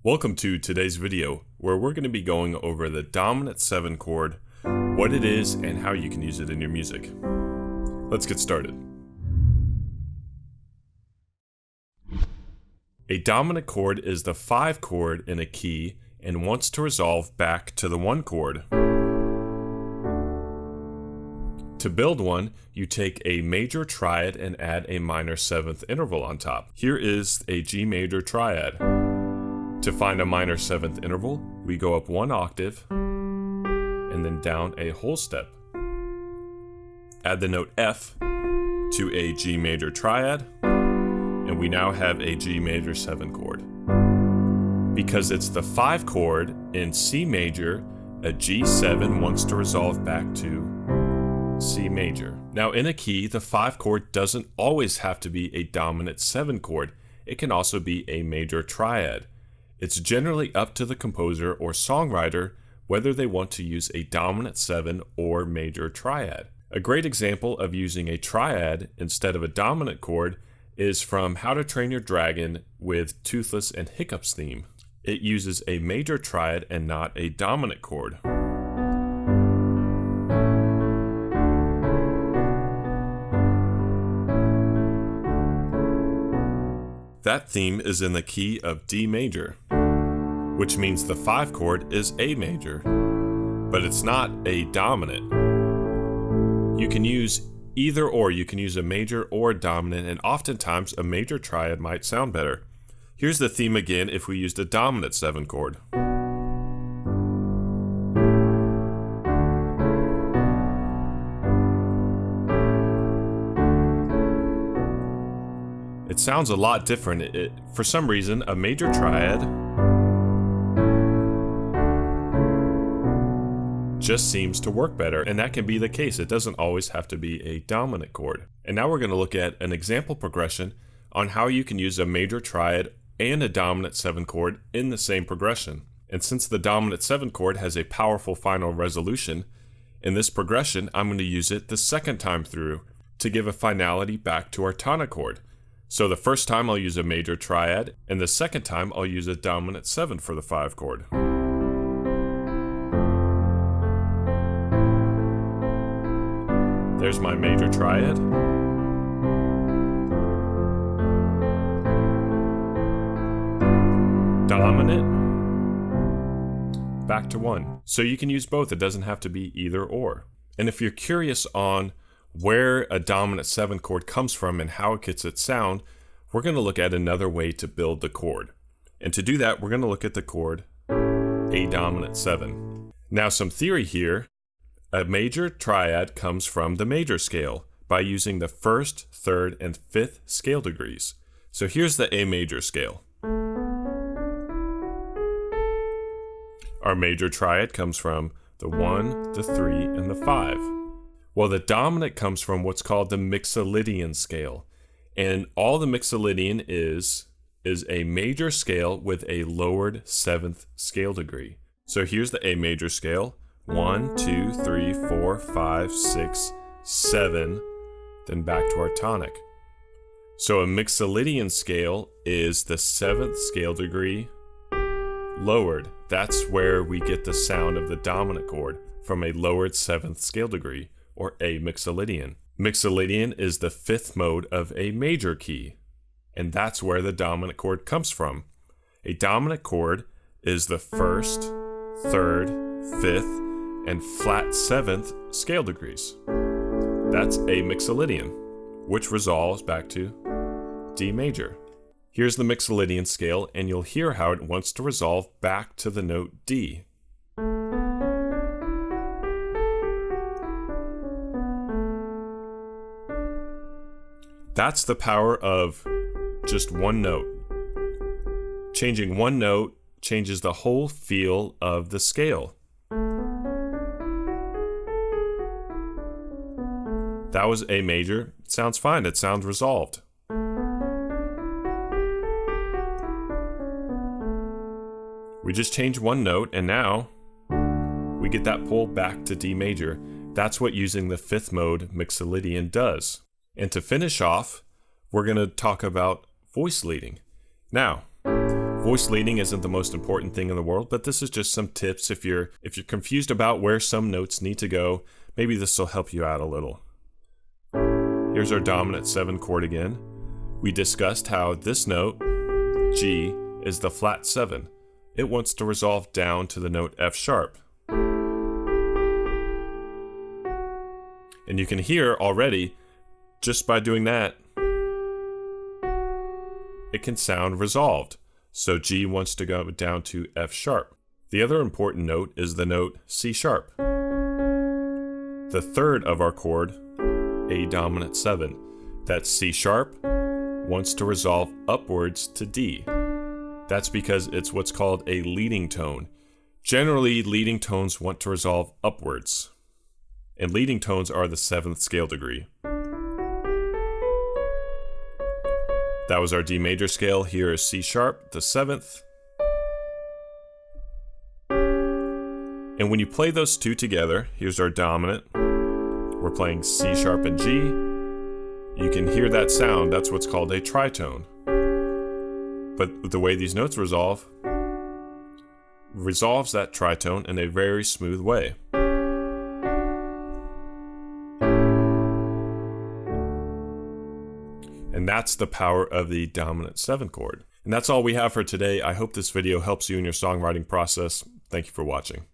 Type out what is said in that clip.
Welcome to today's video, where we're going to be going over the dominant 7 chord, what it is, and how you can use it in your music. Let's get started. A dominant chord is the 5 chord in a key and wants to resolve back to the 1 chord. To build one, you take a major triad and add a minor 7th interval on top. Here is a G major triad. To find a minor 7th interval, we go up 1 octave and then down a whole step. Add the note F to a G major triad, and we now have a G major 7 chord. Because it's the 5 chord in C major, a G7 wants to resolve back to C major. Now in a key, the 5 chord doesn't always have to be a dominant 7 chord. It can also be a major triad. It's generally up to the composer or songwriter whether they want to use a dominant 7 or major triad. A great example of using a triad instead of a dominant chord is from How to Train Your Dragon with Toothless and Hiccups theme. It uses a major triad and not a dominant chord. That theme is in the key of D major, which means the 5 chord is A major, but it's not a dominant. You can use either or. You can use a major or a dominant, and oftentimes a major triad might sound better. Here's the theme again if we used a dominant 7 chord. It sounds a lot different. For some reason, a major triad just seems to work better, and that can be the case. It doesn't always have to be a dominant chord. And now we're going to look at an example progression on how you can use a major triad and a dominant 7 chord in the same progression. And since the dominant 7 chord has a powerful final resolution, in this progression I'm going to use it the second time through to give a finality back to our tonic chord. So the first time I'll use a major triad, and the second time I'll use a dominant 7 for the 5 chord. There's my major triad. Dominant. Back to 1. So you can use both. It doesn't have to be either or. And if you're curious on where a dominant 7 chord comes from and how it gets its sound, we're going to look at another way to build the chord. And to do that, we're going to look at the chord A dominant 7. Now some theory here. A major triad comes from the major scale by using the 1st, 3rd, and 5th scale degrees. So here's the A major scale. Our major triad comes from the 1, the 3, and the 5. Well, the dominant comes from what's called the Mixolydian scale. And all the Mixolydian is a major scale with a lowered 7th scale degree. So here's the A major scale. 1, 2, 3, 4, 5, 6, 7, then back to our tonic. So a Mixolydian scale is the 7th scale degree lowered. That's where we get the sound of the dominant chord, from a lowered 7th scale degree, or A Mixolydian. Mixolydian is the 5th mode of a major key, and that's where the dominant chord comes from. A dominant chord is the 1st, 3rd, 5th, and flat 7th scale degrees. That's A Mixolydian, which resolves back to D major. Here's the Mixolydian scale, and you'll hear how it wants to resolve back to the note D. That's the power of just one note. Changing one note changes the whole feel of the scale. That was A major. It sounds fine. It sounds resolved. We just changed one note, and now we get that pull back to D major. That's what using the 5th mode Mixolydian does. And to finish off, we're going to talk about voice leading. Now, Voice leading isn't the most important thing in the world, but this is just some tips if you're confused about where some notes need to go. Maybe this will help you out a little. Here's our dominant 7 chord again. We discussed how this note, G, is the flat 7. It wants to resolve down to the note F sharp. And you can hear already, just by doing that, it can sound resolved. So G wants to go down to F sharp. The other important note is the note C sharp. The third of our chord, A dominant 7. That's C sharp, wants to resolve upwards to D. That's because it's what's called a leading tone. Generally, leading tones want to resolve upwards. And leading tones are the 7th scale degree. That was our D major scale. Here is C sharp, the 7th. And when you play those two together, here's our dominant. We're playing C sharp and G. You can hear that sound. That's what's called a tritone. But the way these notes resolves that tritone in a very smooth way. And that's the power of the dominant 7 chord. And that's all we have for today. I hope this video helps you in your songwriting process. Thank you for watching.